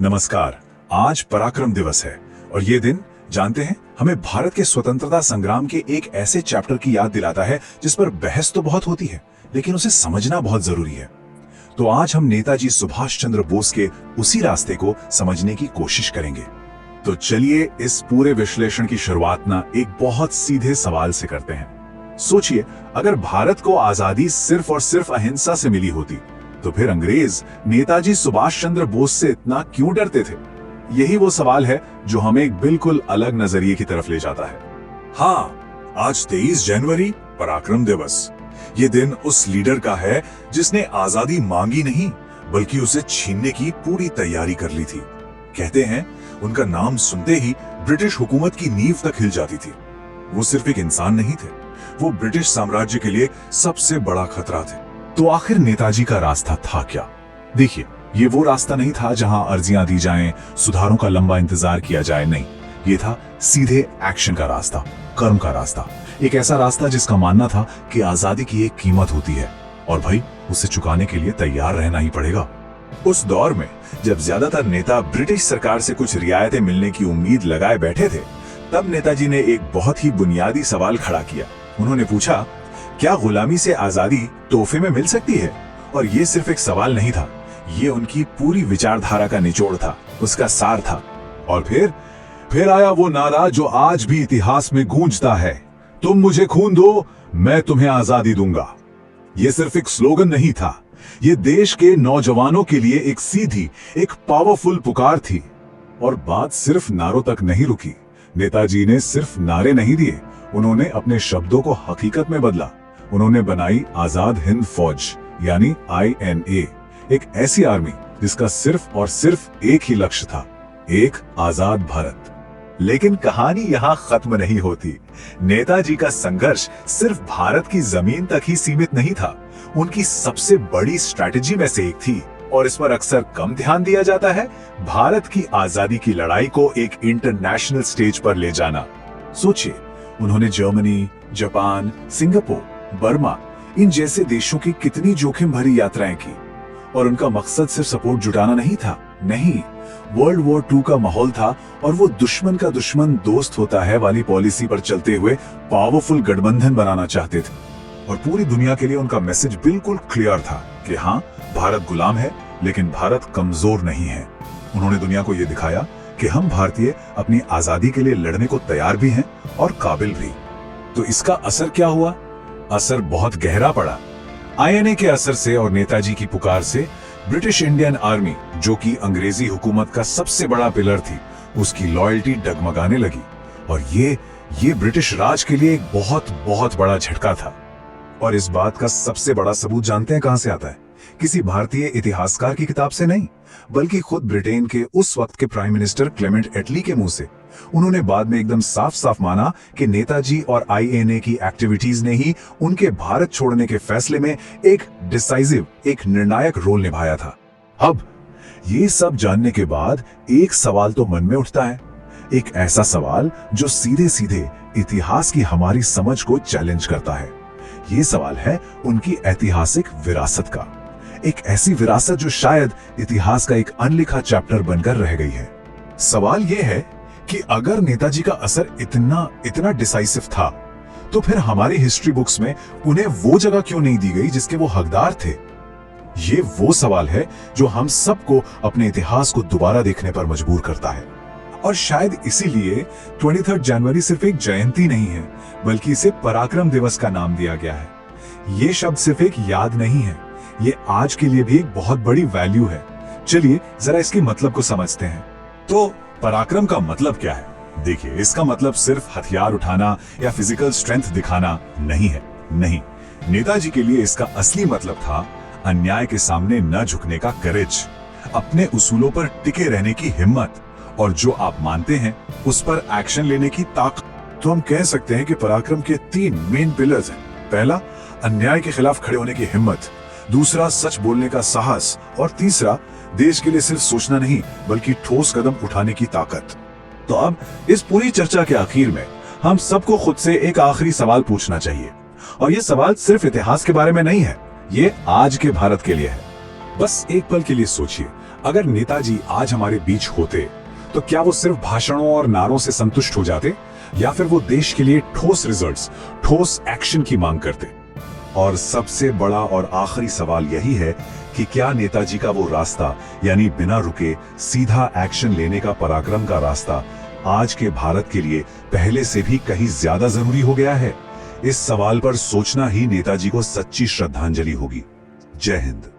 नमस्कार। आज पराक्रम दिवस है और ये दिन जानते हैं हमें भारत के स्वतंत्रता संग्राम के एक ऐसे चैप्टर की याद दिलाता है जिस पर बहस तो बहुत होती है लेकिन उसे समझना बहुत जरूरी है। तो आज हम नेताजी सुभाष चंद्र बोस के उसी रास्ते को समझने की कोशिश करेंगे। तो चलिए इस पूरे विश्लेषण की शुरुआत ना एक बहुत सीधे सवाल से करते हैं। सोचिए, अगर भारत को आजादी सिर्फ और सिर्फ अहिंसा से मिली होती तो फिर अंग्रेज नेताजी सुभाष चंद्र बोस से इतना क्यों डरते थे? यही वो सवाल है जो हमें एक बिल्कुल अलग नजरिए की तरफ ले जाता है। हाँ, आज 23 जनवरी पराक्रम दिवस। ये दिन उस लीडर का है जिसने आजादी मांगी नहीं बल्कि उसे छीनने की पूरी तैयारी कर ली थी। कहते हैं उनका नाम सुनते ही ब्रिटिश हुकूमत की नींव तक हिल जाती थी। वो सिर्फ एक इंसान नहीं थे, वो ब्रिटिश साम्राज्य के लिए सबसे बड़ा खतरा थे। तो आखिर नेताजी का रास्ता था क्या? देखिए, ये वो रास्ता नहीं था जहां अर्जियां दी जाएं, सुधारों का लंबा इंतजार किया जाए। नहीं, ये था सीधे एक्शन का रास्ता, कर्म का रास्ता। एक ऐसा रास्ता जिसका मानना था कि आजादी की एक कीमत होती है और भाई उसे चुकाने के लिए तैयार रहना ही पड़ेगा। उस दौर में जब ज्यादातर नेता ब्रिटिश सरकार से कुछ रियायतें मिलने की उम्मीद लगाए बैठे थे, तब नेताजी ने एक बहुत ही बुनियादी सवाल खड़ा किया। उन्होंने पूछा, क्या गुलामी से आजादी तोहफे में मिल सकती है? और ये सिर्फ एक सवाल नहीं था, ये उनकी पूरी विचारधारा का निचोड़ था, उसका सार था। और फिर आया वो नारा जो आज भी इतिहास में गूंजता है, तुम मुझे खून दो, मैं तुम्हें आजादी दूंगा। ये सिर्फ एक स्लोगन नहीं था, ये देश के नौजवानों के लिए एक सीधी, एक पावरफुल पुकार थी। और बात सिर्फ नारों तक नहीं रुकी। नेताजी ने सिर्फ नारे नहीं दिए, उन्होंने अपने शब्दों को हकीकत में बदला। उन्होंने बनाई आजाद हिंद फौज यानी INA, एक ऐसी आर्मी जिसका सिर्फ और सिर्फ एक ही लक्ष्य था, एक आजाद भारत। लेकिन कहानी यहाँ खत्म नहीं होती। नेताजी का संघर्ष सिर्फ भारत की जमीन तक ही सीमित नहीं था, उनकी सबसे बड़ी स्ट्रैटेजी में से एक थी और इस पर अक्सर कम ध्यान दिया जाता है, भारत की आजादी की लड़ाई को एक इंटरनेशनल स्टेज पर ले जाना। सोचिए, उन्होंने जर्मनी, जापान, सिंगापुर, बर्मा इन जैसे देशों की कितनी जोखिम भरी यात्राएं की और उनका मकसद सिर्फ सपोर्ट जुटाना नहीं था। नहीं, वर्ल्ड वॉर 2 का माहौल था और वो दुश्मन का दुश्मन दोस्त होता है वाली पॉलिसी पर चलते हुए पावरफुल गठबंधन बनाना चाहते थे। और पूरी दुनिया के लिए उनका मैसेज बिल्कुल क्लियर था कि हाँ, भारत गुलाम है लेकिन भारत कमजोर नहीं है। उन्होंने दुनिया को यह दिखाया कि हम भारतीय अपनी आजादी के लिए लड़ने को तैयार भी हैं और काबिल भी। तो इसका असर क्या हुआ? असर बहुत गहरा पड़ा। INA के असर से और नेताजी की पुकार से ब्रिटिश इंडियन आर्मी, जो कि अंग्रेजी हुकूमत का सबसे बड़ा पिलर थी, उसकी लॉयल्टी डगमगाने लगी। और ये ब्रिटिश राज के लिए एक बहुत बहुत बड़ा झटका था। और इस बात का सबसे बड़ा सबूत जानते हैं कहां से आता है? किसी भारतीय इतिहासकार की किताब से नहीं, बल्कि खुद ब्रिटेन के उस वक्त के प्राइम मिनिस्टर क्लेमेंट एटली के मुंह से। उन्होंने बाद में एकदम साफ साफ माना कि नेताजी और INA की एक्टिविटीज ने ही उनके भारत छोड़ने के फैसले में एक डिसाइसिव, एक निर्णायक रोल निभाया था। अब ये सब जानने के बाद एक सवाल तो मन में उठता है, एक ऐसा सवाल जो सीधे सीधे इतिहास की हमारी समझ को चैलेंज करता है। ये सवाल है उनकी ऐतिहासिक विरासत का, एक ऐसी विरासत जो शायद इतिहास का एक अनलिखा चैप्टर बनकर रह गई है। सवाल यह है कि अगर नेताजी का असर इतना डिसाइसिव था, तो फिर हमारी हिस्ट्री बुक्स में उन्हें वो जगह क्यों नहीं दी गई जिसके वो हकदार थे? ये वो सवाल है जो हम सबको अपने इतिहास को दोबारा देखने पर मजबूर करता है। और शायद इसीलिए 23 जनवरी सिर्फ एक जयंती नहीं है, बल्कि इसे पराक्रम दिवस का नाम दिया गया है। ये शब्द सिर्फ एक याद नहीं है, ये आज के लिए भी एक बहुत बड़ी वैल्यू है। चलिए जरा इसके मतलब को समझते हैं। तो पराक्रम का मतलब क्या है? देखिए, इसका मतलब सिर्फ हथियार उठाना या फिजिकल स्ट्रेंथ दिखाना नहीं है। नहीं, नेताजी के लिए इसका असली मतलब था अन्याय के सामने न झुकने का करेज, अपने उसूलों पर टिके रहने की हिम्मत और जो आप मानते हैं उस पर एक्शन लेने की ताकत। तो हम कह सकते हैं कि पराक्रम के 3 मेन पिलर्स हैं। पहला, अन्याय के खिलाफ खड़े होने की हिम्मत, दूसरा, सच बोलने का साहस और तीसरा, देश के लिए सिर्फ सोचना नहीं बल्कि ठोस कदम उठाने की ताकत। तो अब इस पूरी चर्चा के आखिर में हम सबको खुद से एक आखिरी सवाल पूछना चाहिए, और ये सवाल सिर्फ इतिहास के बारे में नहीं है, ये आज के भारत के लिए है। बस एक पल के लिए सोचिए, अगर नेताजी आज हमारे बीच होते तो क्या वो सिर्फ भाषणों और नारों से संतुष्ट हो जाते, या फिर वो देश के लिए ठोस रिजल्ट्स, ठोस एक्शन की मांग करते? और सबसे बड़ा और आखिरी सवाल यही है कि क्या नेताजी का वो रास्ता, यानी बिना रुके सीधा एक्शन लेने का पराक्रम का रास्ता, आज के भारत के लिए पहले से भी कहीं ज्यादा जरूरी हो गया है? इस सवाल पर सोचना ही नेताजी को सच्ची श्रद्धांजलि होगी। जय हिंद।